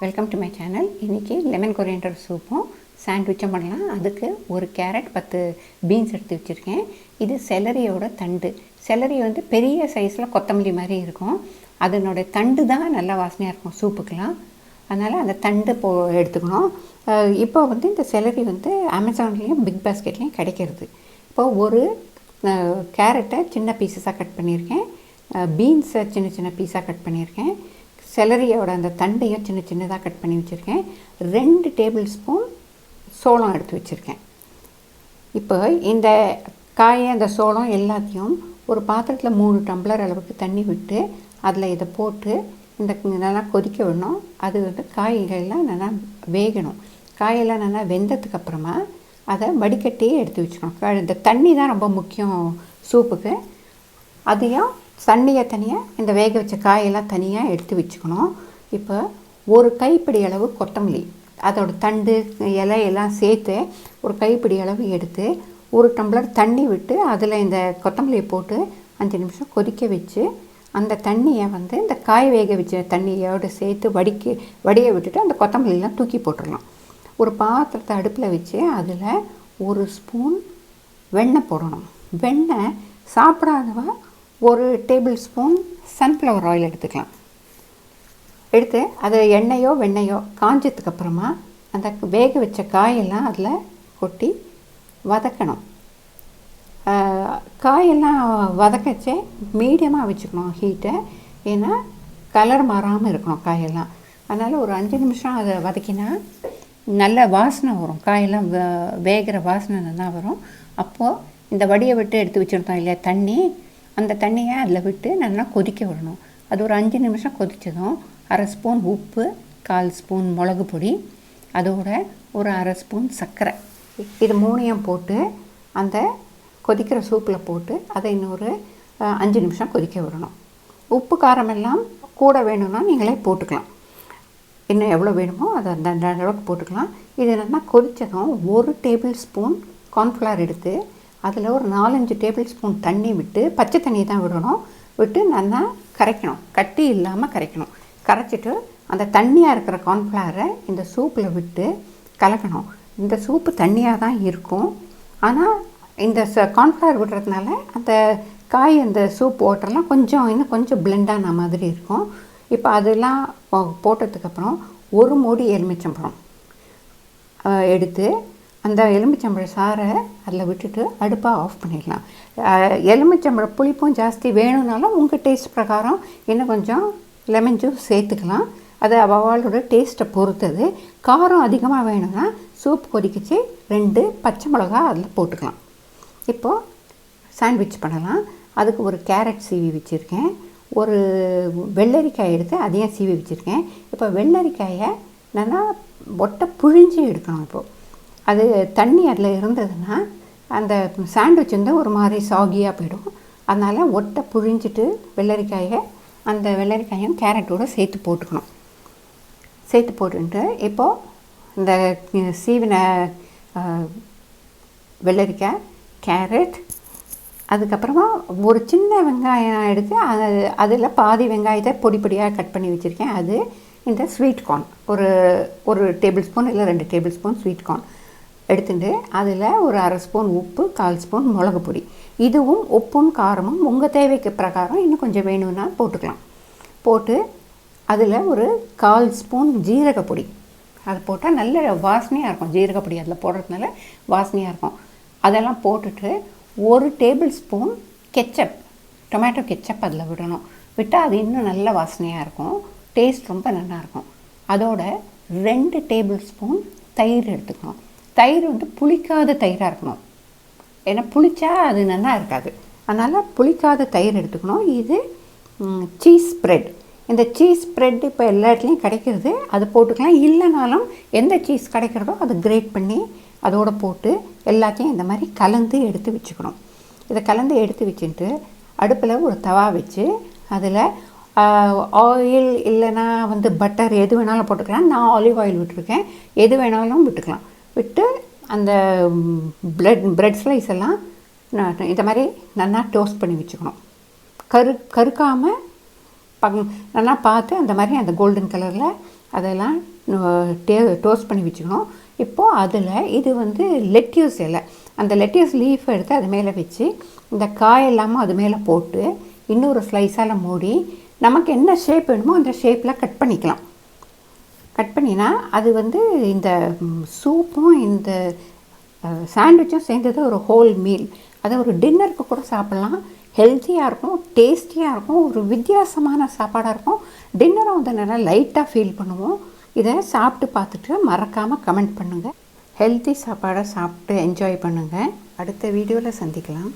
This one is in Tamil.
Welcome to my channel. இன்றைக்கி லெமன் கொரியண்டர் சூப்பும் சாண்ட்விச்சும் பண்ணலாம். அதுக்கு ஒரு கேரட் 10 பீன்ஸ் எடுத்து வச்சுருக்கேன். இது செலரியோட தண்டு. செலரி வந்து பெரிய சைஸில் கொத்தமல்லி மாதிரி இருக்கும். அதனுடைய தண்டு தான் நல்லா வாசனையாக இருக்கும் சூப்புக்கெலாம். அதனால் அந்த தண்டு எடுத்துக்கணும். இப்போ வந்து இந்த செலரி வந்து அமேசான்லேயும் பிக் பாஸ்கெட்லேயும் கிடைக்கிறது. இப்போது ஒரு கேரட்டை சின்ன பீஸஸாக கட் பண்ணியிருக்கேன். பீன்ஸை சின்ன சின்ன பீஸாக கட் பண்ணியிருக்கேன். செலரியோட அந்த தண்டையும் சின்ன சின்னதாக கட் பண்ணி வச்சுருக்கேன். 2 டேபிள் ஸ்பூன் சோளம் எடுத்து வச்சுருக்கேன். இப்போ இந்த காயை அந்த சோளம் எல்லாத்தையும் ஒரு பாத்திரத்தில் 3 டம்ளர் அளவுக்கு தண்ணி விட்டு அதில் இதை போட்டு இந்த நல்லா கொதிக்க விடணும். அது வந்து காய்கள்லாம் நல்லா வேகணும். காயெல்லாம் நல்லா வெந்ததுக்கப்புறமா அதை வடிகட்டியே எடுத்து வச்சுக்கணும். இந்த தண்ணி தான் ரொம்ப முக்கியம் சூப்புக்கு. அதையும் தண்ணியை தனியாக இந்த வேக வச்ச காயெல்லாம் தனியாக எடுத்து வச்சுக்கணும். இப்போ ஒரு கைப்பிடி அளவு கொத்தமல்லி, அதோட தண்டு இலையெல்லாம் சேர்த்து ஒரு கைப்பிடி அளவு எடுத்து 1 டம்ளர் தண்ணி விட்டு அதில் இந்த கொத்தமல்லியை போட்டு 5 நிமிஷம் கொதிக்க வச்சு அந்த தண்ணியை வந்து இந்த காய் வேக வச்ச தண்ணியோடு சேர்த்து வடிய விட்டுட்டு அந்த கொத்தமல்லியெலாம் தூக்கி போட்டுடலாம். ஒரு பாத்திரத்தை அடுப்பில் வச்சு அதில் 1 ஸ்பூன் வெண்ணெய் போடணும். வெண்ணெய் சாப்பிடாதவ 1 டேபிள் ஸ்பூன் சன்ஃப்ளவர் ஆயில் எடுத்துக்கலாம். எடுத்து அது எண்ணெயோ வெண்ணெயோ காஞ்சதுக்கப்புறமா அந்த வேக வச்ச காயெல்லாம் அதில் கொட்டி வதக்கணும். காயெல்லாம் வதக்கச்சே மீடியமாக வச்சுக்கணும் ஹீட்டை. ஏன்னா கலர் மாறாமல் இருக்கணும் காயெல்லாம். அதனால் ஒரு 5 நிமிஷம் அதை வதக்கினா நல்ல வாசனை வரும். காயெல்லாம் வேகிற வாசனை நல்லா வரும். அப்போது இந்த வடியை விட்டு எடுத்து வச்சுருந்தோம் இல்லையா தண்ணி, அந்த தண்ணியை அதில் விட்டு நல்லா கொதிக்க விடணும். அது ஒரு 5 நிமிஷம் கொதித்ததும் 1/2 ஸ்பூன் உப்பு, 1/4 ஸ்பூன் மிளகு பொடி, அதோட ஒரு 1/2 ஸ்பூன் சர்க்கரை, இது 3ஐயும் போட்டு அந்த கொதிக்கிற சூப்பில் போட்டு அதை இன்னொரு 5 நிமிஷம் கொதிக்க விடணும். உப்பு காரமெல்லாம் கூட வேணும்னா நீங்களே போட்டுக்கலாம். இன்னும் எவ்வளோ வேணுமோ அதை அந்த அளவுக்கு போட்டுக்கலாம். இது நல்லா கொதித்ததும் 1 டேபிள் ஸ்பூன் கார்ன்ஃப்ளவர் எடுத்து அதில் ஒரு 4-5 டேபிள் ஸ்பூன் தண்ணி விட்டு, பச்சை தண்ணி தான் விடணும், விட்டு நல்லா கரைக்கணும். கட்டி இல்லாமல் கரைக்கணும். கரைச்சிட்டு அந்த தண்ணியாக இருக்கிற கார்ன்ஃப்ளவரை இந்த சூப்பில் விட்டு கலக்கணும். இந்த சூப்பு தண்ணியாக தான் இருக்கும். ஆனால் இந்த கார்ன்ஃப்ளவர் விடுறதுனால அந்த காய் அந்த சூப் வாட்டர்லாம் இன்னும் கொஞ்சம் பிளெண்டான மாதிரி இருக்கும். இப்போ அதெல்லாம் போட்டதுக்கப்புறம் 1 மூடி எலுமிச்சம்பழம் எடுத்து அந்த எலுமிச்சம்பழ சாறை அதில் விட்டுட்டு அடுப்பை ஆஃப் பண்ணிடலாம். எலுமிச்சம்பழ புளிப்பும் ஜாஸ்தி வேணும்னாலும் உங்கள் டேஸ்ட் பிரகாரம் இன்னும் கொஞ்சம் லெமன் ஜூஸ் சேர்த்துக்கலாம். அது அவளோட டேஸ்ட்டை பொறுத்தது. காரம் அதிகமாக வேணும்னா சூப் கொதிக்கிச்சு 2 பச்சை மிளகா அதில் போட்டுக்கலாம். இப்போது சாண்ட்விச் பண்ணலாம். அதுக்கு ஒரு கேரட் சீவி வச்சுருக்கேன். ஒரு வெள்ளரிக்காய் எடுத்து அதையும் சீவி வச்சுருக்கேன். இப்போ வெள்ளரிக்காயை நல்லா ஒட்டை புழிஞ்சு எடுக்கணும். இப்போது அது தண்ணி அதில் இருந்ததுன்னா அந்த சாண்ட்விச் வந்து ஒரு மாதிரி சாகியாக போயிடும். அதனால் ஒட்டை புழிஞ்சிட்டு அந்த வெள்ளரிக்காயும் கேரட்டோடு சேர்த்து போட்டுக்கணும். சேர்த்து போட்டுட்டு இப்போது இந்த சீவின வெள்ளரிக்காய், கேரட், அதுக்கப்புறமா ஒரு சின்ன வெங்காயம் எடுத்து அதில் பாதி வெங்காயத்தை பொடியாக கட் பண்ணி வச்சுருக்கேன். அது இந்த ஸ்வீட் கார்ன் ஒரு டேபிள் ஸ்பூன் இல்லை 2 டேபிள் ஸ்பூன் ஸ்வீட் கார்ன் எடுத்துட்டு அதில் ஒரு 1/2 ஸ்பூன் உப்பு, 1/4 ஸ்பூன் மிளகு பொடி. இதுவும் உப்பும் காரமும் உங்கள் தேவைக்கு பிரகாரம் இன்னும் கொஞ்சம் வேணும்னா போட்டுக்கலாம். போட்டு அதில் ஒரு 1/4 ஸ்பூன் ஜீரகப்பொடி அதை போட்டால் நல்ல வாசனையாக இருக்கும். ஜீரகப்பொடி அதில் போடுறதுனால வாசனையாக இருக்கும். அதெல்லாம் போட்டுட்டு 1 table spoon ketchup, tomato ketchup அதில் விடணும். விட்டால் அது இன்னும் நல்ல வாசனையாக இருக்கும். டேஸ்ட் ரொம்ப நல்லாயிருக்கும். அதோட 2 டேபிள் ஸ்பூன் தயிர் எடுத்துக்கணும். தயிர் வந்து புளிக்காத தயிராக இருக்கணும். ஏன்னா புளிச்சா அது நல்லா இருக்காது. அதனால் புளிக்காத தயிர் எடுத்துக்கணும். இது சீஸ் ஸ்ப்ரெட். இந்த சீஸ் ஸ்ப்ரெட் இப்போ எல்லா இடத்துலையும் கிடைக்கிறது. அது போட்டுக்கலாம். இல்லைனாலும் எந்த சீஸ் கிடைக்கிறதோ அதை கிரேட் பண்ணி அதோடு போட்டு எல்லாத்தையும் இந்த மாதிரி கலந்து எடுத்து வச்சுக்கணும். இதை கலந்து எடுத்து வச்சுட்டு அடுப்பில் ஒரு தவா வச்சு அதில் ஆயில் இல்லைன்னா வந்து பட்டர் எது வேணாலும் போட்டுக்கலாம். நான் ஆலிவ் ஆயில் விட்டுருக்கேன். எது வேணாலும் விட்டுக்கலாம். விட்டு அந்த பிரெட் ஸ்லைஸ் எல்லாம் இந்த மாதிரி நல்லா டோஸ்ட் பண்ணி வச்சுக்கணும். கருக்காமல் நல்லா பார்த்து அந்த மாதிரி அந்த கோல்டன் கலரில் அதெல்லாம் டோஸ்ட் பண்ணி வச்சுக்கணும். இப்போது அதில் இது வந்து லெட்யூஸ் இலை, அந்த லெட்யூஸ் லீஃப் எடுத்து அது மேலே வச்சு இந்த காய் எல்லாமும் அது மேலே போட்டு இன்னொரு ஸ்லைஸால் மூடி நமக்கு என்ன ஷேப் வேணுமோ அந்த ஷேப்பில் கட் பண்ணிக்கலாம். கட் பண்ணினா அது வந்து இந்த சூப்பும் இந்த சாண்ட்விச்சும் சேர்ந்தது ஒரு ஹோல் மீல். அதை ஒரு டின்னருக்கு கூட சாப்பிட்லாம். ஹெல்த்தியாக இருக்கும், டேஸ்டியாக இருக்கும், ஒரு வித்தியாசமான சாப்பாடாக இருக்கும். டின்னரை வந்து நல்லா லைட்டாக ஃபீல் பண்ணுவோம். இதை சாப்பிட்டு பார்த்துட்டு மறக்காமல் கமெண்ட் பண்ணுங்கள். ஹெல்த்தி சாப்பாடை சாப்பிட்டு என்ஜாய் பண்ணுங்கள். அடுத்த வீடியோவில் சந்திக்கலாம்.